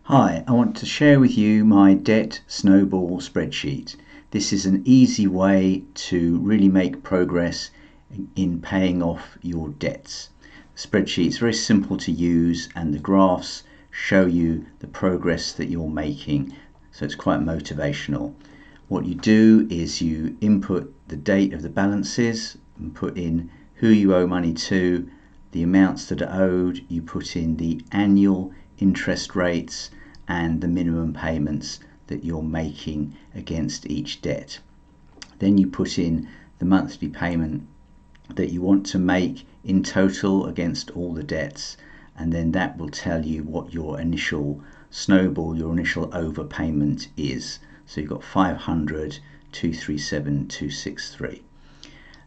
Hi, I want to share with you my Debt Snowball Spreadsheet. This is an easy way to really make progress in paying off your debts. The spreadsheet is very simple to use and the graphs show you the progress that you're making, so it's quite motivational. What you do is you input the date of the balances and put in who you owe money to, the amounts that are owed, you put in the annual interest rates and the minimum payments that you're making against each debt. Then you put in the monthly payment that you want to make in total against all the debts, and then that will tell you what your initial snowball, your initial overpayment is. So you've got 500, 237, 263.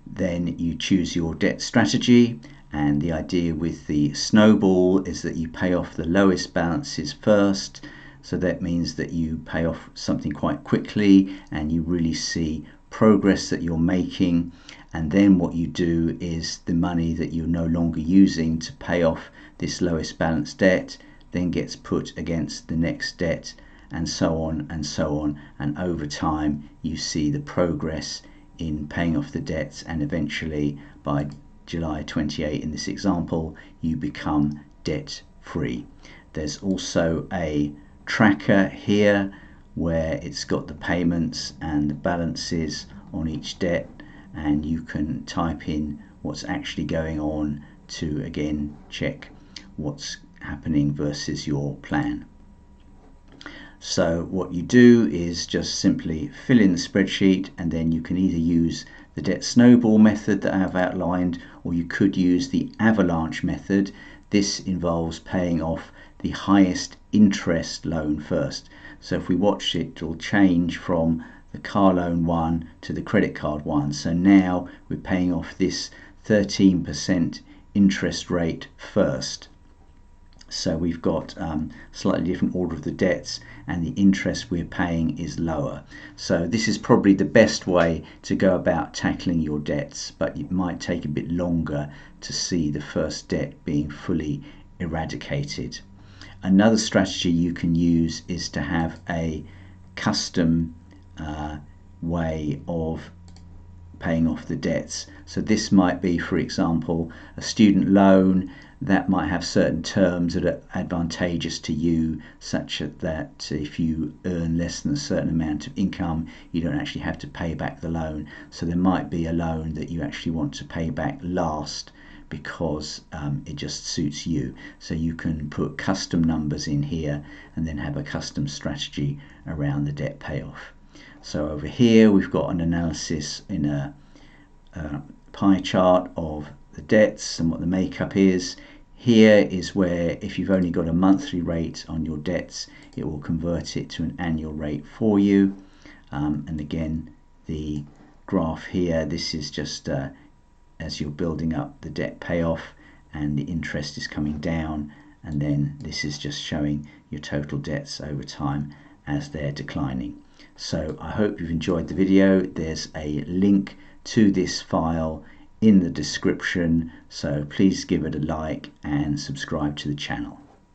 Then you choose your debt strategy, and the idea with the snowball is that you pay off the lowest balances first. So that means that you pay off something quite quickly and you really see progress that you're making. And then what you do is the money that you're no longer using to pay off this lowest balance debt then gets put against the next debt, and so on and so on. And over time you see the progress in paying off the debts, and eventually by July 28 in this example you become debt free. There's also a tracker here where it's got the payments and the balances on each debt, and you can type in what's actually going on to again check what's happening versus your plan. So what you do is just simply fill in the spreadsheet, and then you can either use the debt snowball method that I have outlined, or you could use the avalanche method. This involves paying off the highest interest loan first. So if we watch it, it'll change from the car loan one to the credit card one. So now we're paying off this 13% interest rate first. So we've got slightly different order of the debts, and the interest we're paying is lower. So this is probably the best way to go about tackling your debts, but it might take a bit longer to see the first debt being fully eradicated. Another strategy you can use is to have a custom way of paying off the debts. So this might be, for example, a student loan that might have certain terms that are advantageous to you, such that if you earn less than a certain amount of income, you don't actually have to pay back the loan. So there might be a loan that you actually want to pay back last because it just suits you. So you can put custom numbers in here and then have a custom strategy around the debt payoff. So over here we've got an analysis in a pie chart of the debts and what the makeup is. Here is where if you've only got a monthly rate on your debts, it will convert it to an annual rate for you. And again, the graph here, this is just as you're building up the debt payoff and the interest is coming down, and then this is just showing your total debts over time as they're declining. So I hope you've enjoyed the video. There's a link to this file in the description, so please give it a like and subscribe to the channel.